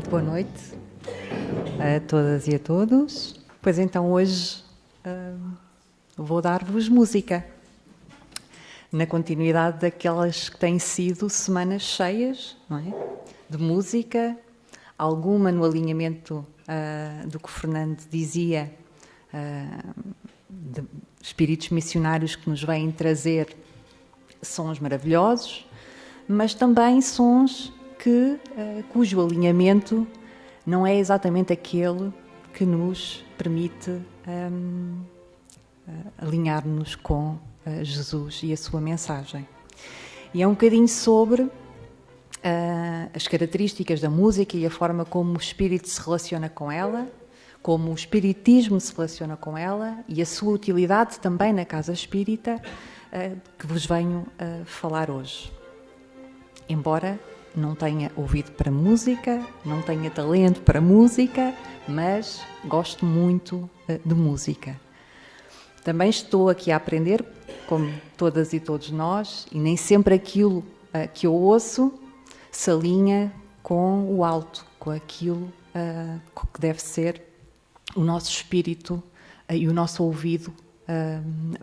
Muito boa noite a todas e a todos. Pois então, hoje vou dar-vos música, na continuidade daquelas que têm sido semanas cheias, não é? De música, alguma no alinhamento do que o Fernando dizia, de espíritos missionários que nos vêm trazer sons maravilhosos, mas também sons cujo alinhamento não é exatamente aquele que nos permite alinhar-nos com Jesus e a sua mensagem. E é um bocadinho sobre as características da música e a forma como o espírito se relaciona com ela, como o espiritismo se relaciona com ela e a sua utilidade também na casa espírita, que vos venho falar hoje. Embora não tenha ouvido para música, não tenha talento para música, mas gosto muito de música. Também estou aqui a aprender, como todas e todos nós, e nem sempre aquilo que eu ouço se alinha com o alto, com aquilo que deve ser o nosso espírito e o nosso ouvido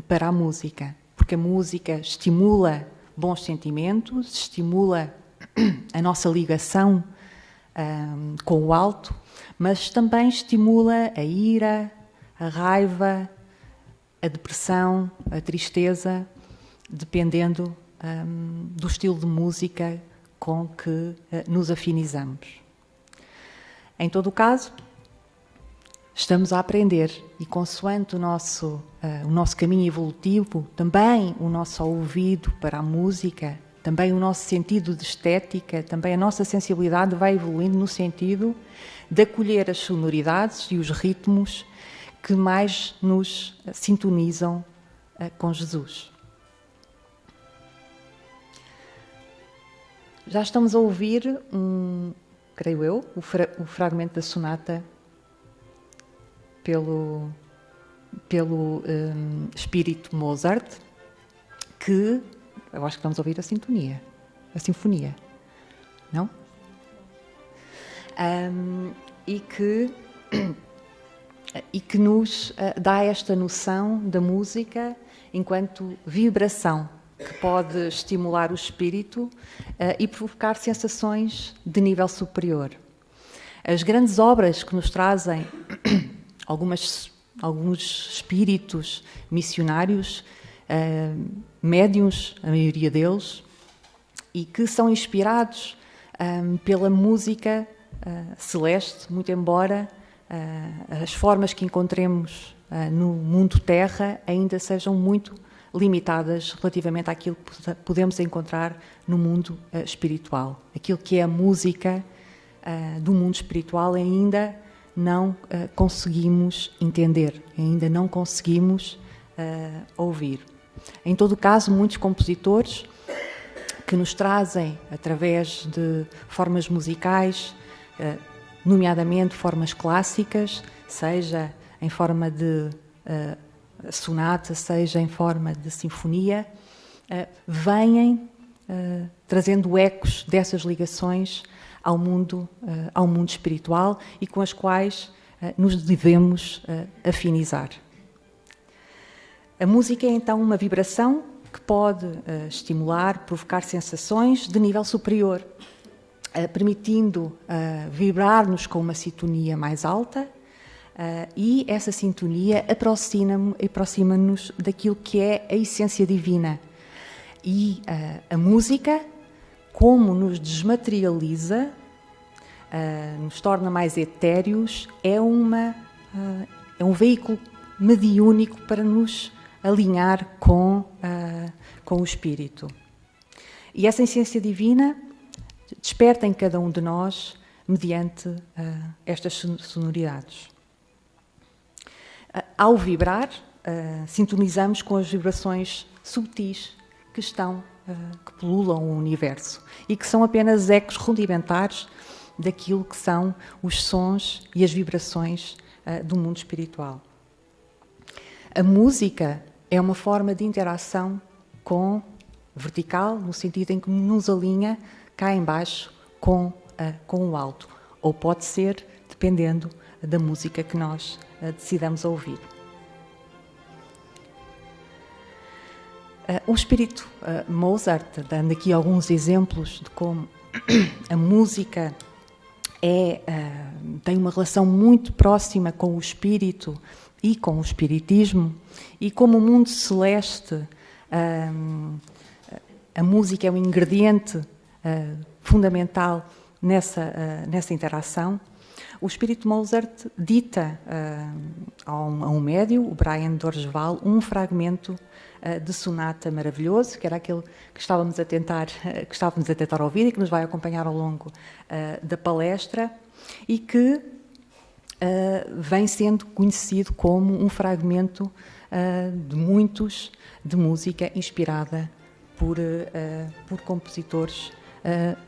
para a música. Porque a música estimula bons sentimentos, estimula a nossa ligação com o alto, mas também estimula a ira, a raiva, a depressão, a tristeza, dependendo do estilo de música com que nos afinizamos. Em todo o caso, estamos a aprender e, consoante o nosso caminho evolutivo, também o nosso ouvido para a música, também o nosso sentido de estética, também a nossa sensibilidade vai evoluindo no sentido de acolher as sonoridades e os ritmos que mais nos sintonizam com Jesus. Já estamos a ouvir, creio eu, o fragmento da sonata pelo espírito Mozart, que eu acho que estamos a ouvir a sinfonia, não? E que nos dá esta noção da música enquanto vibração, que pode estimular o espírito e provocar sensações de nível superior. As grandes obras que nos trazem alguns espíritos missionários, médiuns, a maioria deles, e que são inspirados pela música celeste, muito embora as formas que encontremos no mundo terra ainda sejam muito limitadas relativamente àquilo que podemos encontrar no mundo espiritual. Aquilo que é a música do mundo espiritual ainda não conseguimos entender, ainda não conseguimos ouvir. Em todo o caso, muitos compositores que nos trazem, através de formas musicais, nomeadamente formas clássicas, seja em forma de sonata, seja em forma de sinfonia, vêm trazendo ecos dessas ligações ao mundo espiritual e com as quais nos devemos afinizar. A música é então uma vibração que pode estimular, provocar sensações de nível superior, permitindo vibrar-nos com uma sintonia mais alta e essa sintonia aproxima-nos daquilo que é a essência divina. E a música, como nos desmaterializa, nos torna mais etéreos, é um veículo mediúnico para nos alinhar com o espírito. E essa essência divina desperta em cada um de nós mediante estas sonoridades. Ao vibrar, sintonizamos com as vibrações subtis que pululam o universo e que são apenas ecos rudimentares daquilo que são os sons e as vibrações do mundo espiritual. A música é uma forma de interação vertical, no sentido em que nos alinha cá em baixo com o alto. ou pode ser dependendo da música que nós decidamos ouvir. O espírito Mozart, dando aqui alguns exemplos de como a música tem uma relação muito próxima com o espírito e com o espiritismo, e como o mundo celeste, a música é um ingrediente fundamental nessa interação. O espírito Mozart dita a um médium, o Brian Dorgeval, um fragmento de sonata maravilhoso, que era aquele que estávamos a tentar ouvir e que nos vai acompanhar ao longo da palestra, e que vem sendo conhecido como um fragmento de muitos de música inspirada por compositores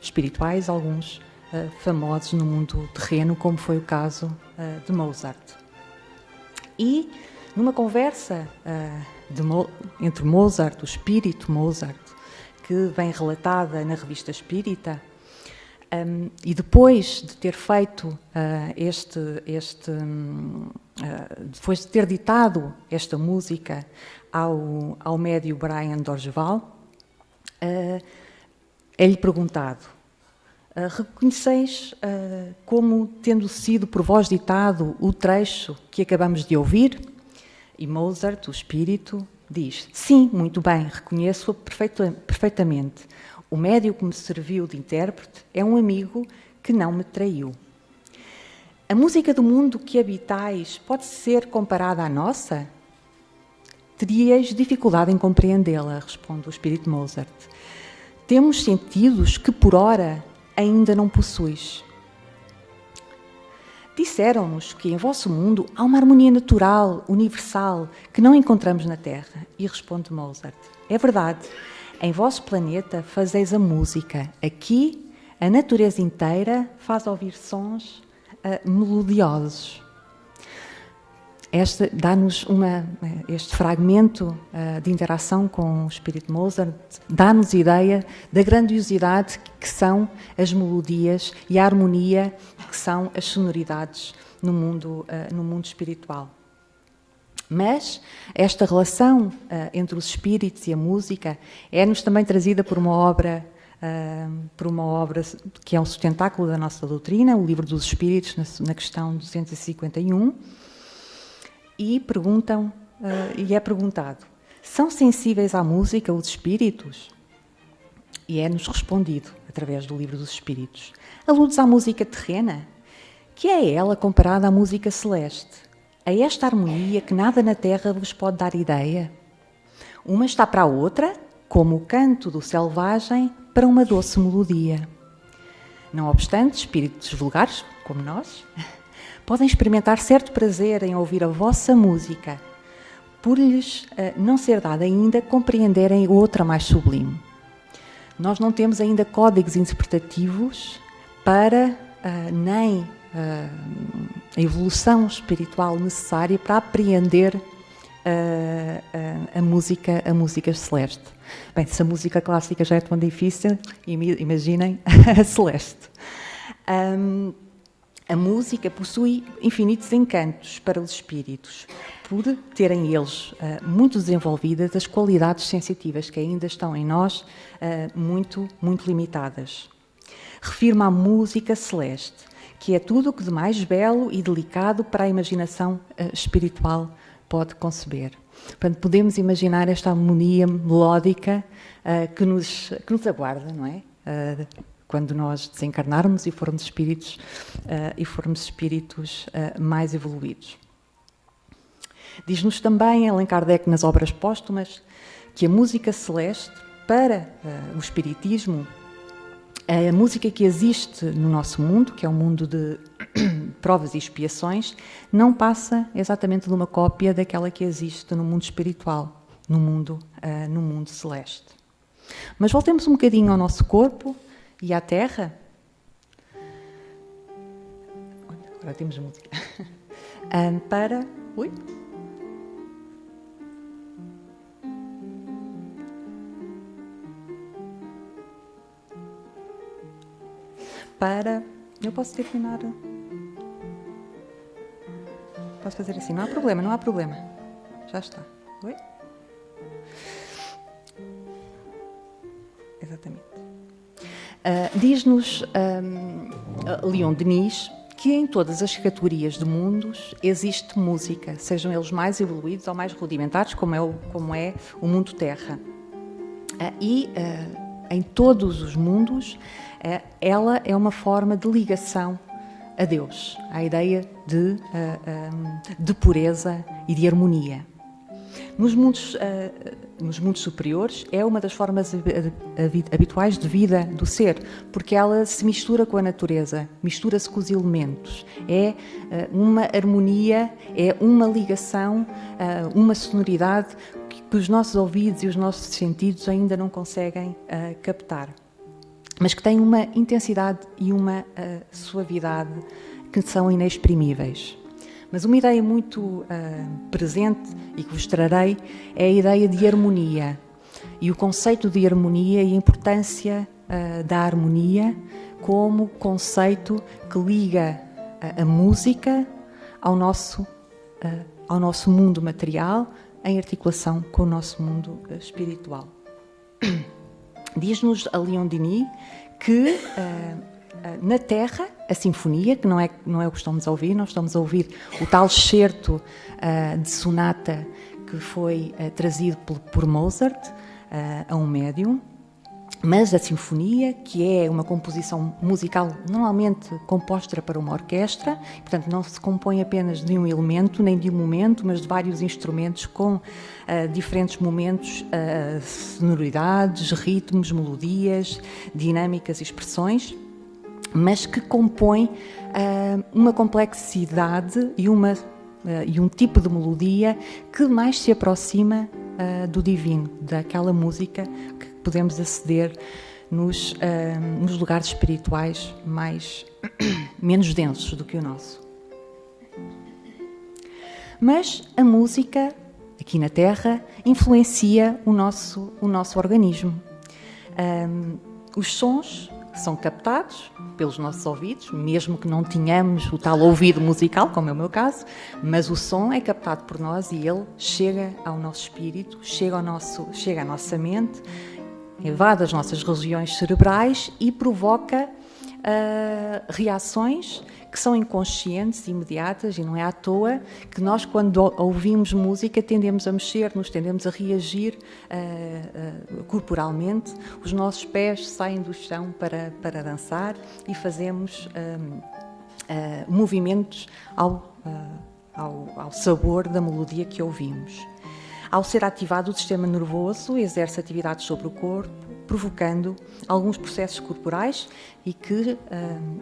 espirituais, alguns famosos no mundo terreno, como foi o caso de Mozart. E numa conversa entre Mozart, o espírito Mozart, que vem relatada na Revista Espírita, e depois de ter feito depois de ter ditado esta música ao médium Brian Dorgeval, é-lhe perguntado: reconheceis como tendo sido por vós ditado o trecho que acabamos de ouvir? E Mozart, o espírito, diz: sim, muito bem, reconheço-o perfeitamente. O médium que me serviu de intérprete é um amigo que não me traiu. A música do mundo que habitais pode ser comparada à nossa? Teríeis dificuldade em compreendê-la, responde o espírito Mozart. Temos sentidos que, por ora, ainda não possuis. Disseram-nos que em vosso mundo há uma harmonia natural, universal, que não encontramos na Terra. E responde Mozart: é verdade. Em vosso planeta fazeis a música. Aqui, a natureza inteira faz ouvir sons melodiosos. Dá-nos este fragmento de interação com o espírito Mozart, dá-nos ideia da grandiosidade que são as melodias e a harmonia que são as sonoridades no mundo espiritual. Mas esta relação entre os espíritos e a música é-nos também trazida por uma obra que é um sustentáculo da nossa doutrina, o Livro dos Espíritos, na questão 251, e é perguntado: são sensíveis à música os espíritos? E é-nos respondido, através do Livro dos Espíritos: aludes à música terrena? Que é ela comparada à música celeste? A esta harmonia que nada na terra vos pode dar ideia? Uma está para a outra, como o canto do selvagem para uma doce melodia. Não obstante, espíritos vulgares, como nós, podem experimentar certo prazer em ouvir a vossa música, por lhes não ser dado ainda compreenderem outra mais sublime. Nós não temos ainda códigos interpretativos para nem a evolução espiritual necessária para apreender a música celeste. Bem, se a música clássica já é tão difícil, imaginem a celeste. A música possui infinitos encantos para os espíritos, por terem eles muito desenvolvidas as qualidades sensitivas que ainda estão em nós muito, muito limitadas. Refiro-me à música celeste, que é tudo o que de mais belo e delicado para a imaginação espiritual pode conceber. Portanto, podemos imaginar esta harmonia melódica que nos aguarda, não é? Quando nós desencarnarmos e formos espíritos mais evoluídos. Diz-nos também Allan Kardec nas obras póstumas que a música celeste, para o espiritismo, a música que existe no nosso mundo, que é um mundo de provas e expiações, não passa exatamente de uma cópia daquela que existe no mundo espiritual, no mundo celeste. Mas voltemos um bocadinho ao nosso corpo e à Terra. Agora temos música. Para Eu posso terminar. Posso fazer assim, não há problema, não há problema. Já está. Oi? Exatamente. Diz-nos Leon Denis que em todas as categorias de mundos existe música, sejam eles mais evoluídos ou mais rudimentares, como é o mundo Terra. Em todos os mundos, ela é uma forma de ligação a Deus, à ideia de pureza e de harmonia. Nos mundos superiores é uma das formas habituais de vida do ser, porque ela se mistura com a natureza, mistura-se com os elementos. É uma harmonia, é uma ligação, uma sonoridade que os nossos ouvidos e os nossos sentidos ainda não conseguem captar, mas que tem uma intensidade e uma suavidade que são inexprimíveis. Mas uma ideia muito presente e que vos trarei é a ideia de harmonia e o conceito de harmonia e a importância da harmonia como conceito que liga a música ao nosso mundo material em articulação com o nosso mundo espiritual. Diz-nos a Leon Denis que na Terra, a sinfonia, que não é o que estamos a ouvir, nós estamos a ouvir o tal excerto de sonata que foi trazido por Mozart a um médium, mas a sinfonia, que é uma composição musical normalmente composta para uma orquestra, portanto não se compõe apenas de um elemento, nem de um momento, mas de vários instrumentos com diferentes momentos, sonoridades, ritmos, melodias, dinâmicas e expressões, mas que compõe uma complexidade e um tipo de melodia que mais se aproxima do divino, daquela música que podemos aceder nos lugares espirituais menos densos do que o nosso. Mas a música, aqui na Terra, influencia o nosso organismo. Os sons são captados pelos nossos ouvidos, mesmo que não tenhamos o tal ouvido musical, como é o meu caso, mas o som é captado por nós e ele chega ao nosso espírito, chega à nossa mente, invade as nossas regiões cerebrais e provoca reações que são inconscientes, imediatas, e não é à toa que nós, quando ouvimos música, tendemos a mexer-nos, tendemos a reagir corporalmente, os nossos pés saem do chão para dançar e fazemos movimentos ao sabor da melodia que ouvimos. Ao ser ativado, o sistema nervoso exerce atividades sobre o corpo, provocando alguns processos corporais e que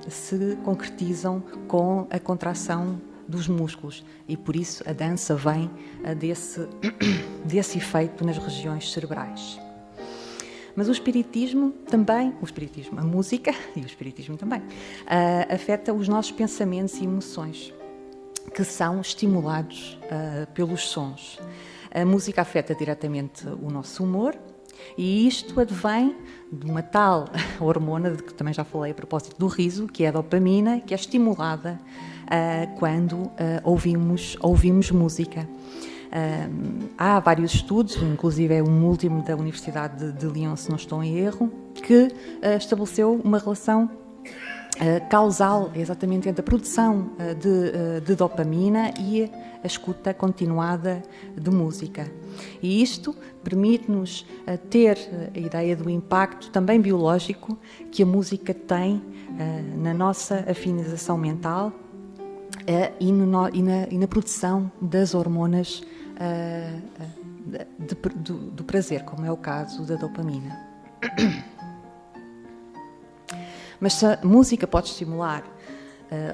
se concretizam com a contração dos músculos. E por isso a dança vem desse efeito nas regiões cerebrais. Mas o espiritismo também, a música e o espiritismo também, afeta os nossos pensamentos e emoções, que são estimulados pelos sons. A música afeta diretamente o nosso humor e isto advém de uma tal hormona, de que também já falei a propósito do riso, que é a dopamina, que é estimulada quando ouvimos música. Há vários estudos, inclusive é um último da Universidade de Lyon, se não estou em erro, que estabeleceu uma relação causal exatamente entre a produção de dopamina e a escuta continuada de música. E isto permite-nos ter a ideia do impacto também biológico que a música tem na nossa afinização mental e na produção das hormonas do prazer, como é o caso da dopamina. Mas se a música pode estimular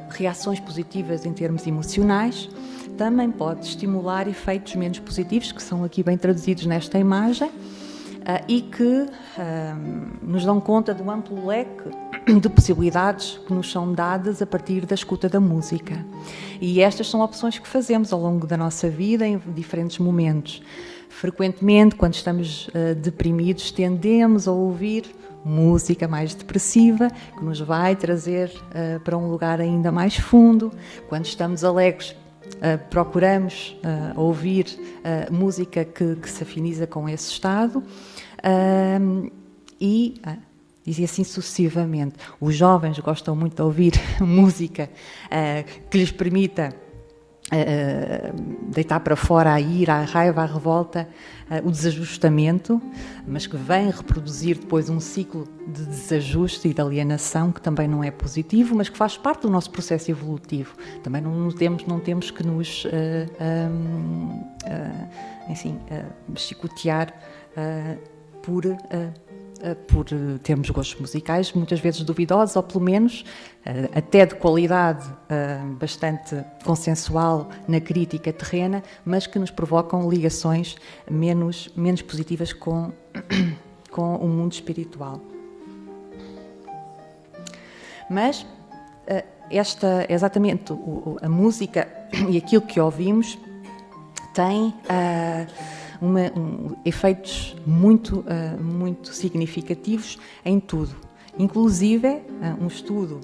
reações positivas em termos emocionais, também pode estimular efeitos menos positivos, que são aqui bem traduzidos nesta imagem, e que nos dão conta do amplo leque de possibilidades que nos são dadas a partir da escuta da música. E estas são opções que fazemos ao longo da nossa vida em diferentes momentos. Frequentemente, quando estamos deprimidos, tendemos a ouvir música mais depressiva, que nos vai trazer para um lugar ainda mais fundo. Quando estamos alegres, procuramos ouvir música que se afiniza com esse estado e assim sucessivamente. Os jovens gostam muito de ouvir música que lhes permita deitar para fora a ira, a raiva, a revolta, o desajustamento, mas que vem reproduzir depois um ciclo de desajuste e de alienação que também não é positivo, mas que faz parte do nosso processo evolutivo. Também não temos que nos chicotear por termos gostos musicais muitas vezes duvidosos, ou pelo menos até de qualidade bastante consensual na crítica terrena, mas que nos provocam ligações menos positivas com o mundo espiritual. Mas exatamente a música e aquilo que ouvimos tem efeitos muito significativos em tudo. Inclusive, um estudo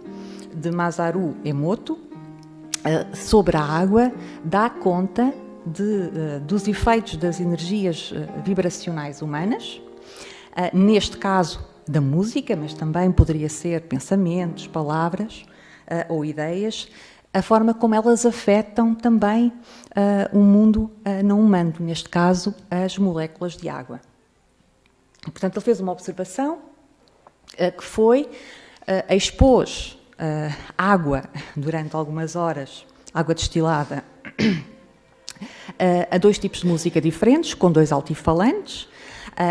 de Masaru Emoto sobre a água dá conta dos efeitos das energias vibracionais humanas, neste caso da música, mas também poderia ser pensamentos, palavras ou ideias, a forma como elas afetam também o mundo não humano, neste caso as moléculas de água. Portanto, ele fez uma observação que foi, expôs água durante algumas horas, água destilada, a dois tipos de música diferentes, com dois altifalantes,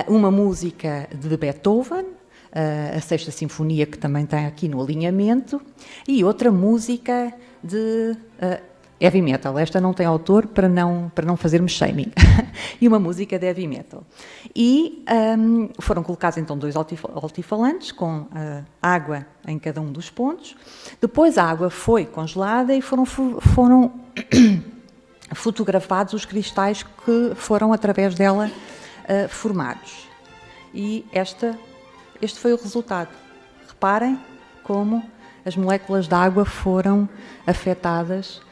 uma música de Beethoven, a Sexta Sinfonia, que também tem aqui no alinhamento, e outra música de heavy metal. Esta não tem autor para não fazermos shaming. E uma música de heavy metal. E foram colocados então dois altifalantes com água em cada um dos pontos. Depois a água foi congelada e foram fotografados os cristais que foram através dela formados. E este foi o resultado. Reparem como as moléculas de água foram afetadas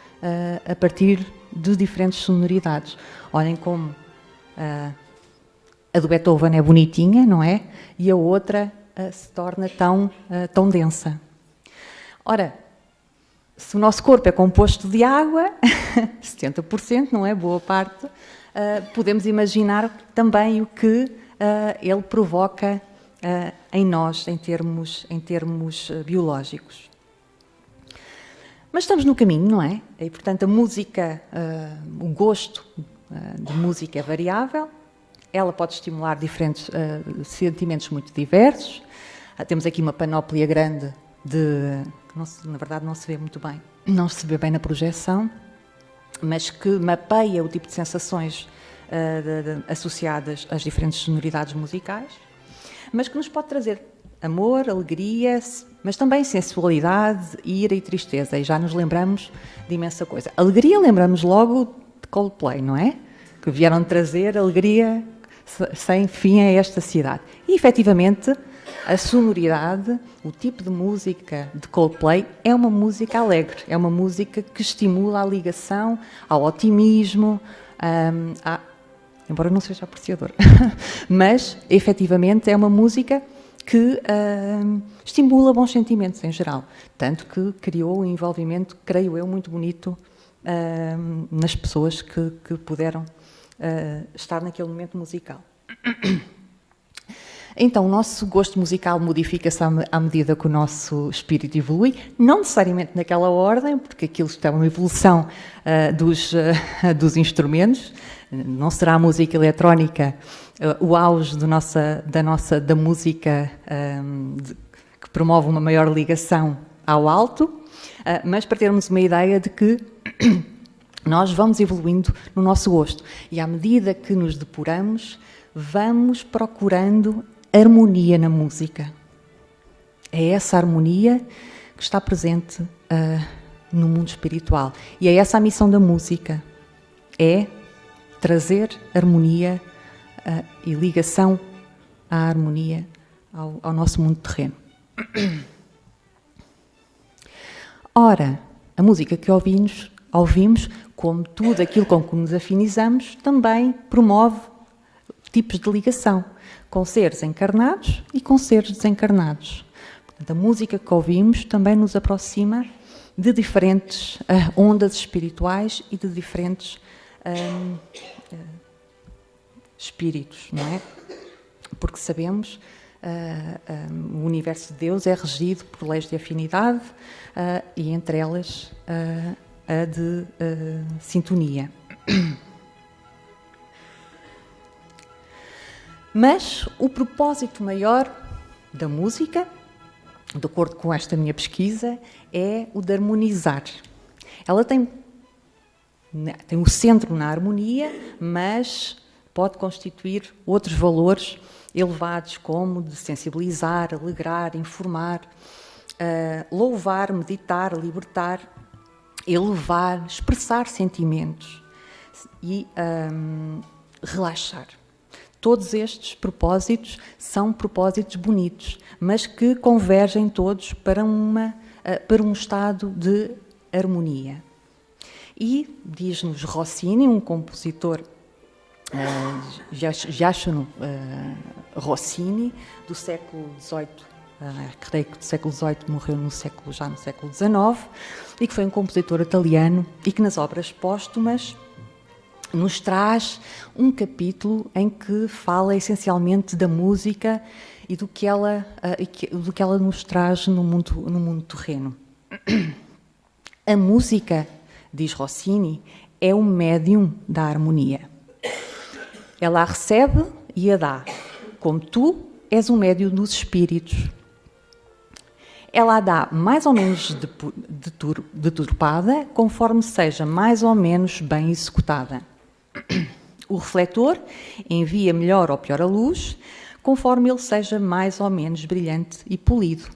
a partir de diferentes sonoridades. Olhem como a do Beethoven é bonitinha, não é? E a outra se torna tão densa. Ora, se o nosso corpo é composto de água, 70%, não é? Boa parte, podemos imaginar também o que ele provoca em nós, em termos biológicos. Mas estamos no caminho, não é? E, portanto, a música, o gosto de música é variável, ela pode estimular diferentes sentimentos muito diversos. Temos aqui uma panóplia grande que, na verdade, não se vê muito bem, não se vê bem na projeção, mas que mapeia o tipo de sensações associadas às diferentes sonoridades musicais, mas que nos pode trazer amor, alegria, mas também sensualidade, ira e tristeza. E já nos lembramos de imensa coisa. Alegria, lembramos logo de Coldplay, não é? Que vieram trazer alegria sem fim a esta cidade. E, efetivamente, a sonoridade, o tipo de música de Coldplay é uma música alegre, é uma música que estimula a ligação ao otimismo, embora não seja apreciador, mas, efetivamente, é uma música que estimula bons sentimentos em geral, tanto que criou um envolvimento, creio eu, muito bonito nas pessoas que puderam estar naquele momento musical. Então, o nosso gosto musical modifica-se à medida que o nosso espírito evolui, não necessariamente naquela ordem, porque aquilo está uma evolução dos instrumentos. Não será a música eletrónica o auge da música que promove uma maior ligação ao alto, mas para termos uma ideia de que nós vamos evoluindo no nosso gosto. E à medida que nos depuramos, vamos procurando harmonia na música. É essa harmonia que está presente no mundo espiritual. E é essa a missão da música. É trazer harmonia e ligação à harmonia ao nosso mundo terreno. Ora, a música que ouvimos, como tudo aquilo com que nos afinizamos, também promove tipos de ligação com seres encarnados e com seres desencarnados. Portanto, a música que ouvimos também nos aproxima de diferentes ondas espirituais e de diferentes espíritos, não é? Porque sabemos o universo de Deus é regido por leis de afinidade e entre elas a de sintonia. Mas o propósito maior da música, de acordo com esta minha pesquisa, é o de harmonizar. Ela tem o centro na harmonia, mas pode constituir outros valores elevados, como de sensibilizar, alegrar, informar, louvar, meditar, libertar, elevar, expressar sentimentos e relaxar. Todos estes propósitos são propósitos bonitos, mas que convergem todos para um estado de harmonia. E, diz-nos Rossini, um compositor, Giacomo Rossini, do século XVIII, creio que do século XVIII, morreu já no século XIX, e que foi um compositor italiano e que nas obras póstumas nos traz um capítulo em que fala essencialmente da música e do que ela nos traz no mundo terreno. A música, diz Rossini, é um médium da harmonia. Ela a recebe e a dá, como tu és um médium dos espíritos. Ela a dá mais ou menos deturpada, conforme seja mais ou menos bem executada. O refletor envia melhor ou pior a luz, conforme ele seja mais ou menos brilhante e polido.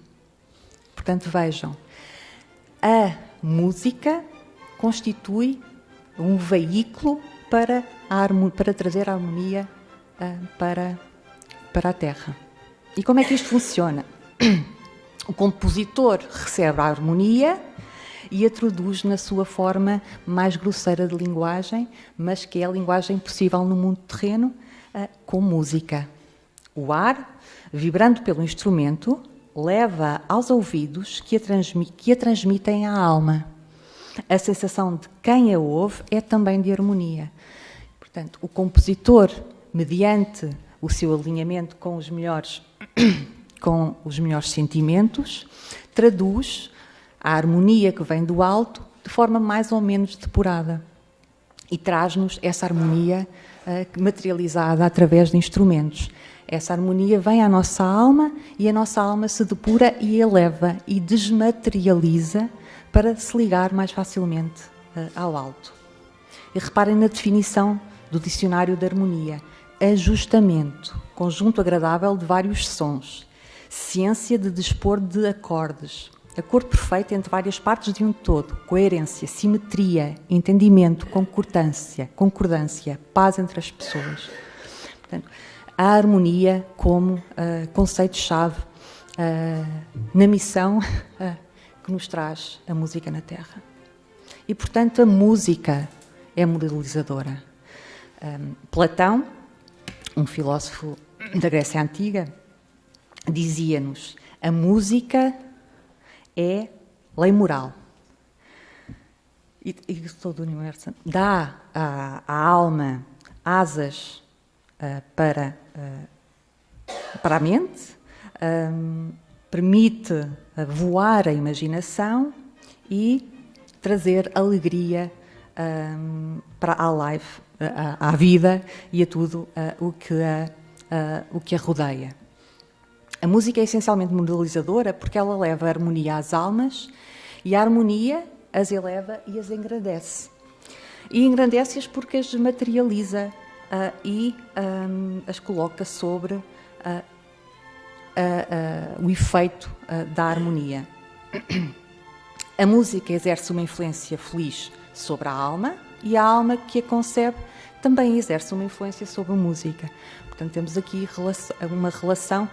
Portanto, vejam, a música constitui um veículo para trazer a harmonia para a Terra. E como é que isto funciona? O compositor recebe a harmonia e a traduz na sua forma mais grosseira de linguagem, mas que é a linguagem possível no mundo terreno, com música. O ar, vibrando pelo instrumento, leva aos ouvidos que a transmitem à alma. A sensação de quem a ouve é também de harmonia. Portanto, o compositor, mediante o seu alinhamento com os melhores sentimentos, traduz a harmonia que vem do alto de forma mais ou menos depurada e traz-nos essa harmonia materializada através de instrumentos. Essa harmonia vem à nossa alma e a nossa alma se depura e eleva e desmaterializa para se ligar mais facilmente ao alto. E reparem na definição do dicionário de harmonia: ajustamento, conjunto agradável de vários sons, ciência de dispor de acordes, acordo perfeito entre várias partes de um todo, coerência, simetria, entendimento, concordância, paz entre as pessoas. Portanto, a harmonia como conceito-chave na missão que nos traz a música na Terra. E, portanto, a música é moralizadora. Platão, um filósofo da Grécia Antiga, dizia-nos: a música é lei moral. E todo o universo dá à alma asas para a mente, permite voar a imaginação e trazer alegria para a life, à vida e a tudo o que a rodeia. A música é essencialmente moralizadora porque ela leva a harmonia às almas e a harmonia as eleva e as engrandece. E engrandece-as porque as materializa e as coloca sobre o efeito da harmonia. A música exerce uma influência feliz sobre a alma e a alma que a concebe também exerce uma influência sobre a música. Portanto, temos aqui uma relação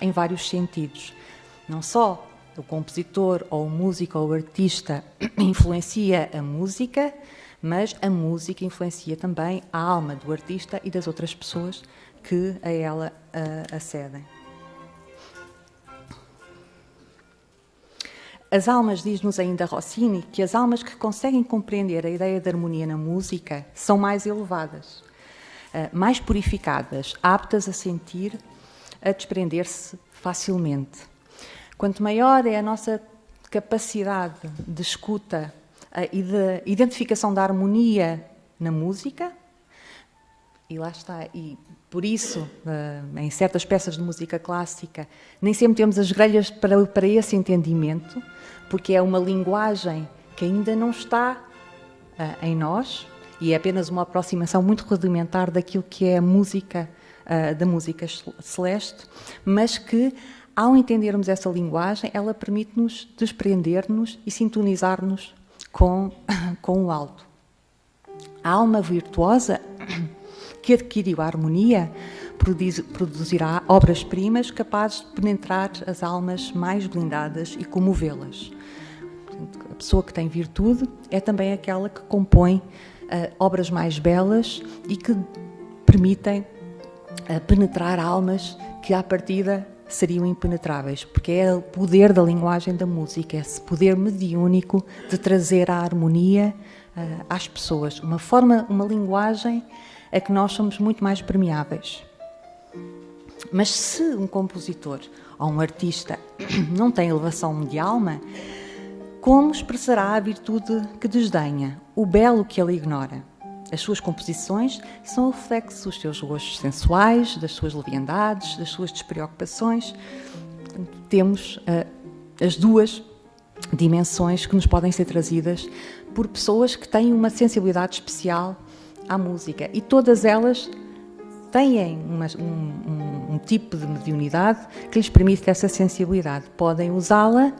em vários sentidos. Não só o compositor ou o músico ou o artista influencia a música, mas a música influencia também a alma do artista e das outras pessoas que a ela acedem. As almas, diz-nos ainda Rossini, que as almas que conseguem compreender a ideia de harmonia na música são mais elevadas, mais purificadas, aptas a sentir, a desprender-se facilmente. Quanto maior é a nossa capacidade de escuta e de identificação da harmonia na música, e lá está, e por isso, em certas peças de música clássica, nem sempre temos as grelhas para esse entendimento, porque é uma linguagem que ainda não está em nós e é apenas uma aproximação muito rudimentar daquilo que é a música, da música celeste, mas que, ao entendermos essa linguagem, ela permite-nos desprender-nos e sintonizar-nos com o alto. A alma virtuosa que adquiriu a harmonia produzirá obras-primas capazes de penetrar as almas mais blindadas e comovê-las. A pessoa que tem virtude é também aquela que compõe obras mais belas e que permitem penetrar almas que, à partida, seriam impenetráveis, porque é o poder da linguagem da música, esse poder mediúnico de trazer a harmonia às pessoas. Uma linguagem a que nós somos muito mais permeáveis. Mas se um compositor ou um artista não tem elevação de alma, como expressará a virtude que desdenha, o belo que ele ignora? As suas composições são o reflexo dos seus gostos sensuais, das suas leviandades, das suas despreocupações. Portanto, temos as duas dimensões que nos podem ser trazidas por pessoas que têm uma sensibilidade especial à música, e todas elas têm um tipo de mediunidade que lhes permite essa sensibilidade. Podem usá-la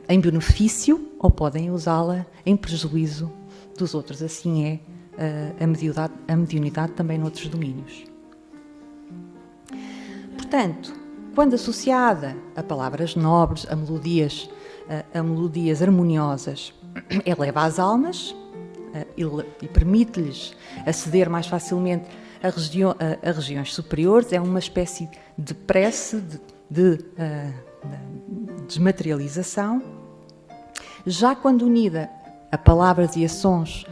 em benefício ou podem usá-la em prejuízo dos outros. Assim é a mediunidade também noutros domínios. Portanto, quando associada a palavras nobres, a melodias harmoniosas, eleva as almas e permite-lhes aceder mais facilmente a regiões superiores. É uma espécie de prece, de desmaterialização. Já quando unida a palavras e a sons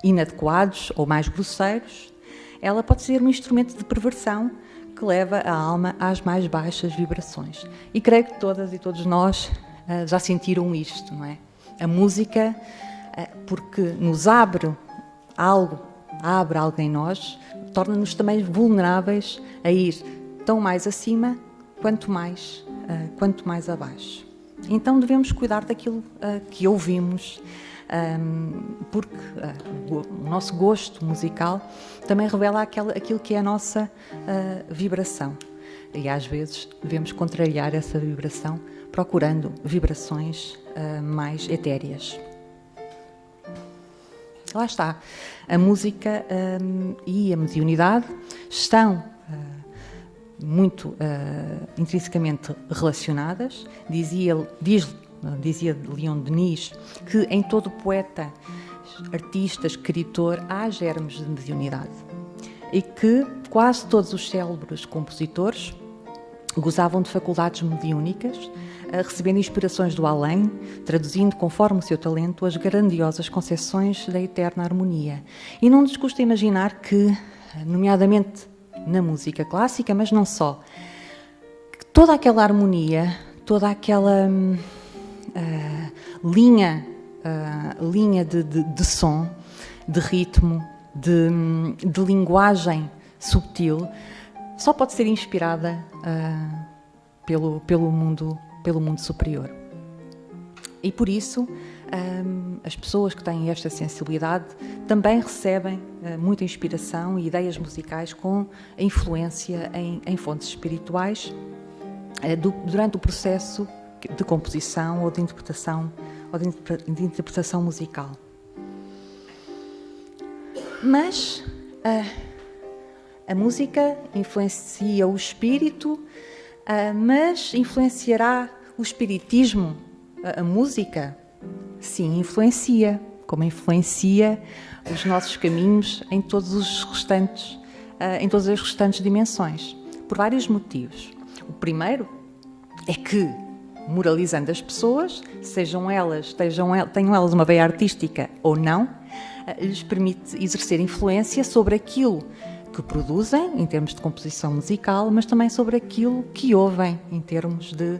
inadequados ou mais grosseiros, ela pode ser um instrumento de perversão que leva a alma às mais baixas vibrações. E creio que todas e todos nós já sentiram isto, não é? A música, porque nos abre algo em nós, torna-nos também vulneráveis a ir tão mais acima quanto mais abaixo. Então devemos cuidar daquilo que ouvimos, porque o nosso gosto musical também revela aquilo que é a nossa vibração. E às vezes devemos contrariar essa vibração procurando vibrações mais etéreas. Lá está. A música e a mediunidade estão muito intrinsecamente relacionadas. Dizia Leon Denis que em todo poeta, artista, escritor, há germes de mediunidade. E que quase todos os célebres compositores gozavam de faculdades mediúnicas, recebendo inspirações do além, traduzindo conforme o seu talento as grandiosas concepções da eterna harmonia. E não nos custa imaginar que, nomeadamente na música clássica, mas não só, que toda aquela harmonia, toda aquela linha de som, de ritmo, de linguagem subtil, só pode ser inspirada pelo mundo superior. E por isso, as pessoas que têm esta sensibilidade também recebem muita inspiração e ideias musicais com a influência em fontes espirituais durante o processo de composição ou de interpretação musical. Mas a música influencia o espírito, mas influenciará o espiritismo a música? Sim, influencia, como influencia os nossos caminhos em todas as restantes dimensões, por vários motivos. O primeiro é que, moralizando as pessoas, tenham elas uma veia artística ou não, lhes permite exercer influência sobre aquilo que produzem, em termos de composição musical, mas também sobre aquilo que ouvem, em termos de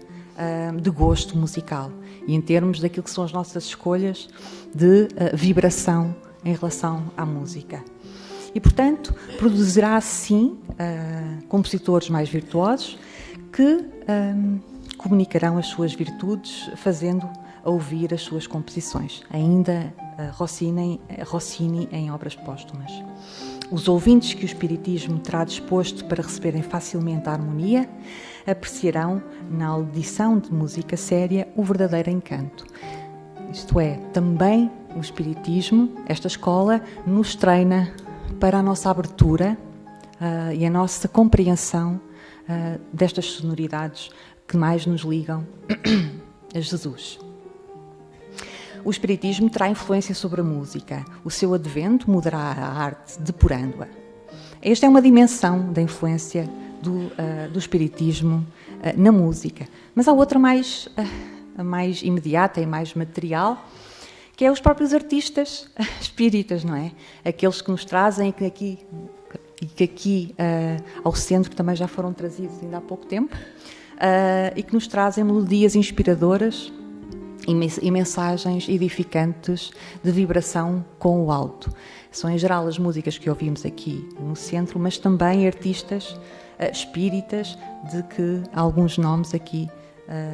gosto musical e em termos daquilo que são as nossas escolhas de vibração em relação à música. E, portanto, produzirá, sim, compositores mais virtuosos que comunicarão as suas virtudes fazendo ouvir as suas composições, ainda Rossini em obras póstumas. Os ouvintes que o espiritismo terá disposto para receberem facilmente a harmonia apreciarão na audição de música séria o verdadeiro encanto. Isto é, também o espiritismo, esta escola, nos treina para a nossa abertura e a nossa compreensão destas sonoridades que mais nos ligam a Jesus. O espiritismo terá influência sobre a música. O seu advento mudará a arte, depurando-a. Esta é uma dimensão da influência do espiritismo na música. Mas há outra mais imediata e mais material, que é os próprios artistas espíritas, não é? Aqueles que nos trazem, e que aqui ao centro também já foram trazidos ainda há pouco tempo, e que nos trazem melodias inspiradoras e mensagens edificantes de vibração com o alto. São, em geral, as músicas que ouvimos aqui no centro, mas também artistas espíritas, de que alguns nomes aqui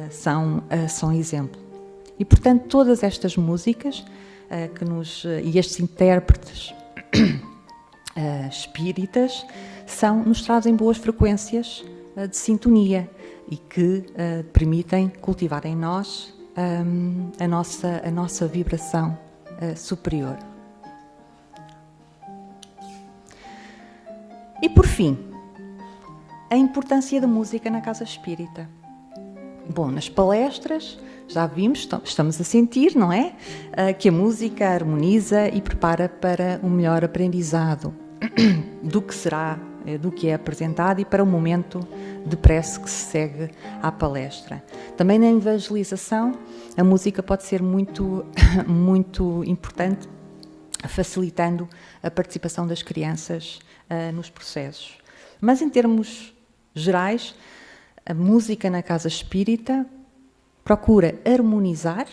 são exemplo. E, portanto, todas estas músicas e estes intérpretes espíritas nos trazem boas frequências de sintonia e que permitem cultivar em nós a nossa vibração superior. E, por fim, a importância da música na casa espírita. Bom, nas palestras já vimos, estamos a sentir, não é? Que a música harmoniza e prepara para um melhor aprendizado do que é apresentado e para o momento de prece que se segue à palestra. Também na evangelização, a música pode ser muito, muito importante, facilitando a participação das crianças nos processos. Mas, em termos gerais, a música na casa espírita procura harmonizar,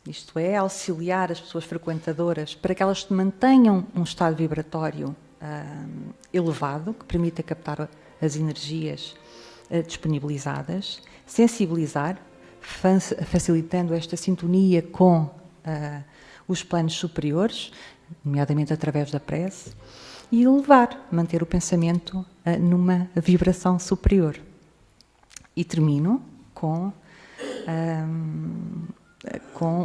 isto é, auxiliar as pessoas frequentadoras para que elas mantenham um estado vibratório elevado, que permita captar as energias disponibilizadas, sensibilizar, facilitando esta sintonia com os planos superiores, nomeadamente através da prece, e elevar, manter o pensamento numa vibração superior. E termino com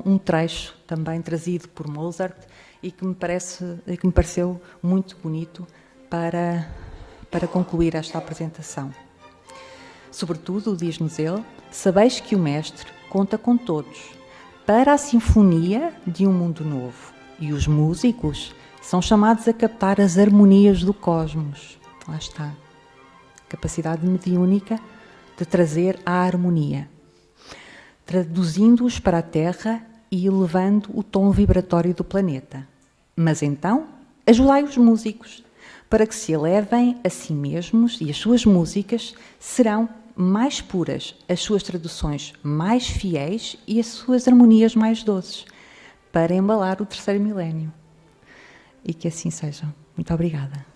um trecho também trazido por Mozart e que me pareceu muito bonito para concluir esta apresentação. Sobretudo, diz-nos ele, sabeis que o Mestre conta com todos para a sinfonia de um mundo novo, e os músicos são chamados a captar as harmonias do cosmos. Lá está. Capacidade mediúnica de trazer a harmonia, traduzindo-os para a Terra e elevando o tom vibratório do planeta. Mas então, ajudai os músicos, para que se elevem a si mesmos, e as suas músicas serão mais puras, as suas traduções mais fiéis e as suas harmonias mais doces, para embalar o terceiro milénio. E que assim seja. Muito obrigada.